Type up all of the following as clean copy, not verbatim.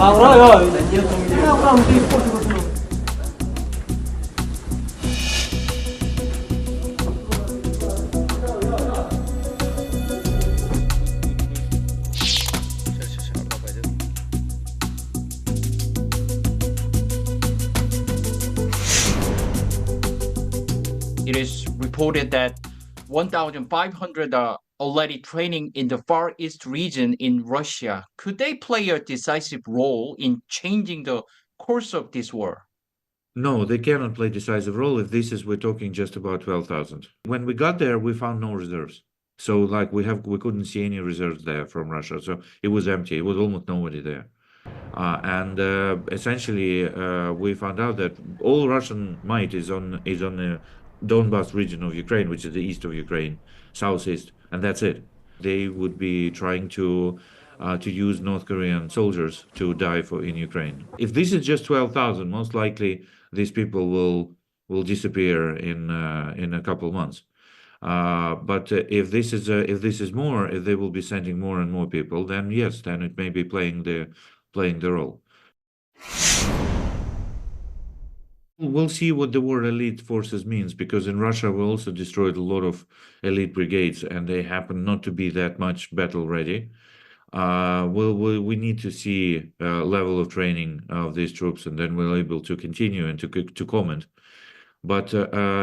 It is reported that 1,500 are already training in the Far East region in Russia. Could they play a decisive role in changing the course of this war? No, they cannot play decisive role if we're talking just about 12,000. When we got there, we found no reserves. So like we couldn't see any reserves there from Russia. So it was empty. It was almost nobody there. Essentially, we found out that all Russian might is on the Donbas region of Ukraine, which is the east of Ukraine, southeast, and that's it. They would be trying to use North Korean soldiers to die in Ukraine. If this is just 12,000, most likely these people will disappear in a couple of months. But if this is more, if they will be sending more and more people, then yes, then it may be playing the role. We'll see what the word elite forces means, because in Russia we also destroyed a lot of elite brigades, and they happen not to be that much battle ready. We need to see level of training of these troops, and then we're able to continue and to comment. But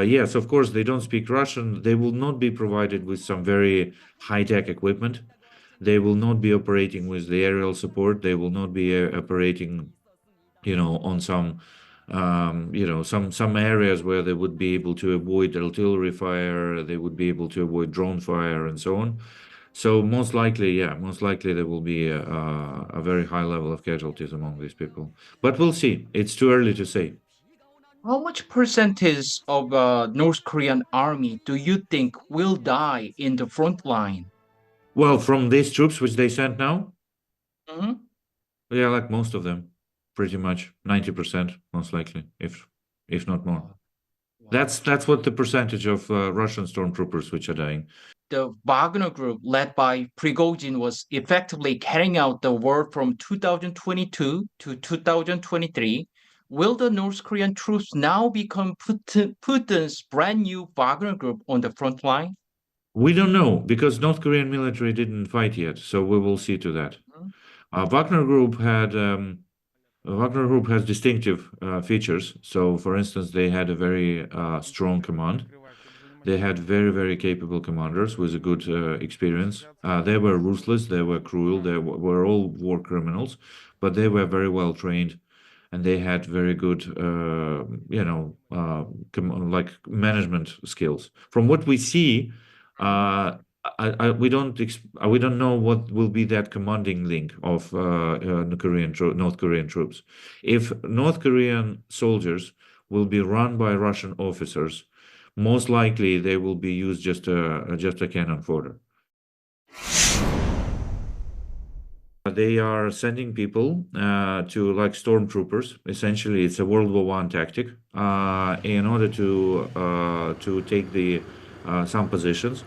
yes, of course, they don't speak Russian. They will not be provided with some very high-tech equipment. They will not be operating with the aerial support. They will not be operating, on some, some areas where they would be able to avoid artillery fire. They would be able to avoid drone fire and so on. So most likely there will be a very high level of casualties among these people. But we'll see. It's too early to say. How much percentage of North Korean army do you think will die in the front line? Well, from these troops which they sent now? Mm-hmm. Yeah, like most of them. Pretty much 90%, most likely, if not more. Wow. That's what the percentage of Russian stormtroopers which are dying. The Wagner group led by Prigozhin was effectively carrying out the war from 2022 to 2023. Will the North Korean troops now become Putin's brand new Wagner group on the front line? We don't know, because North Korean military didn't fight yet, so we will see to that. Mm-hmm. Wagner Group has distinctive features. So, for instance, they had a very strong command. They had very, very capable commanders with a good experience. They were ruthless, they were cruel, they were all war criminals, but they were very well trained, and they had very good, like management skills. From what we see, we don't know what will be that commanding link of North Korean troops. If North Korean soldiers will be run by Russian officers, most likely they will be used just a cannon fodder. They are sending people to like stormtroopers. Essentially, it's a World War I tactic in order to take some positions.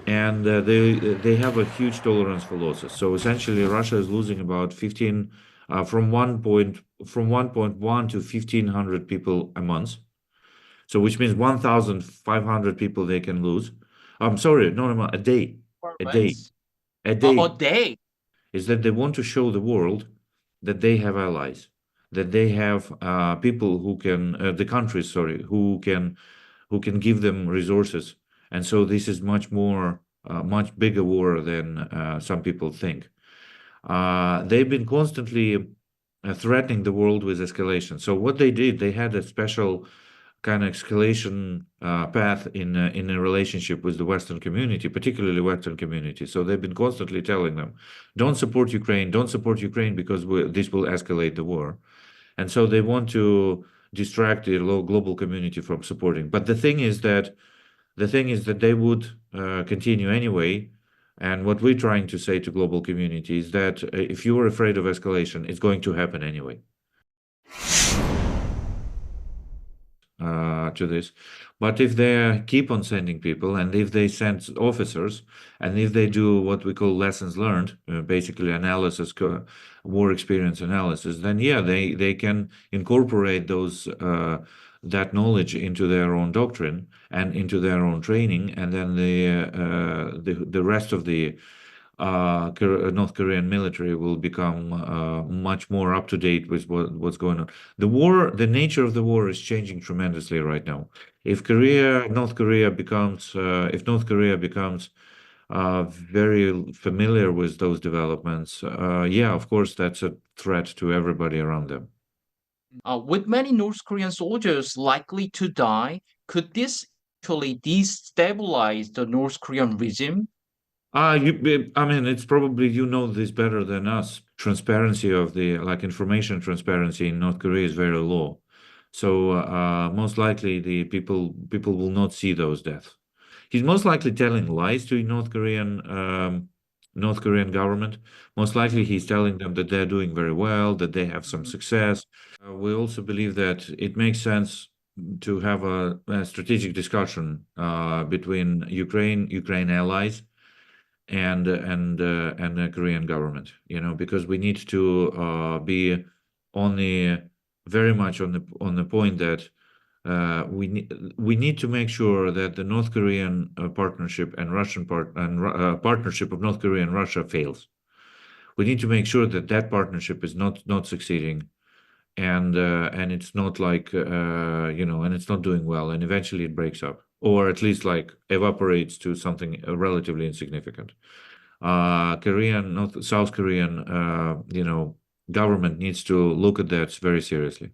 And they have a huge tolerance for losses. So essentially, Russia is losing about 15 from 1.1 to 1,500 people a month. So which means 1,500 people they can lose. I'm sorry, not a month, a day. A day. A day. A day. Is that they want to show the world that they have allies, that they have people who can, the countries, sorry, who can give them resources. And so this is much bigger war than some people think. They've been constantly threatening the world with escalation. So what they did, they had a special kind of escalation path in a relationship with the Western community, particularly Western community. So they've been constantly telling them, don't support Ukraine because this will escalate the war. And so they want to distract the global community from supporting. But the thing is that they would continue anyway. And what we're trying to say to global community is that if you are afraid of escalation, it's going to happen anyway. to this. But if they keep on sending people, and if they send officers, and if they do what we call lessons learned, basically analysis, war experience analysis, then yeah, they can incorporate those that knowledge into their own doctrine and into their own training, and then the rest of the North Korean military will become much more up to date with what's going on. The nature of the war is changing tremendously right now. If North Korea becomes very familiar with those developments, yeah, of course, that's a threat to everybody around them. With many North Korean soldiers likely to die, could this actually destabilize the North Korean regime? I mean, it's probably, you know this better than us. Transparency of the information transparency in North Korea is very low. So most likely the people will not see those deaths. He's most likely telling lies to North Korean government. Most likely he's telling them that they're doing very well, that they have some success. We also believe that it makes sense to have a strategic discussion between Ukraine allies and the Korean government, because we need to be very much on the point that we need to make sure that the North Korean partnership and Russian partnership of North Korea and Russia fails. We need to make sure that partnership is not succeeding, and it's not and it's not doing well, and eventually it breaks up, or at least evaporates to something relatively insignificant. South Korean government needs to look at that very seriously.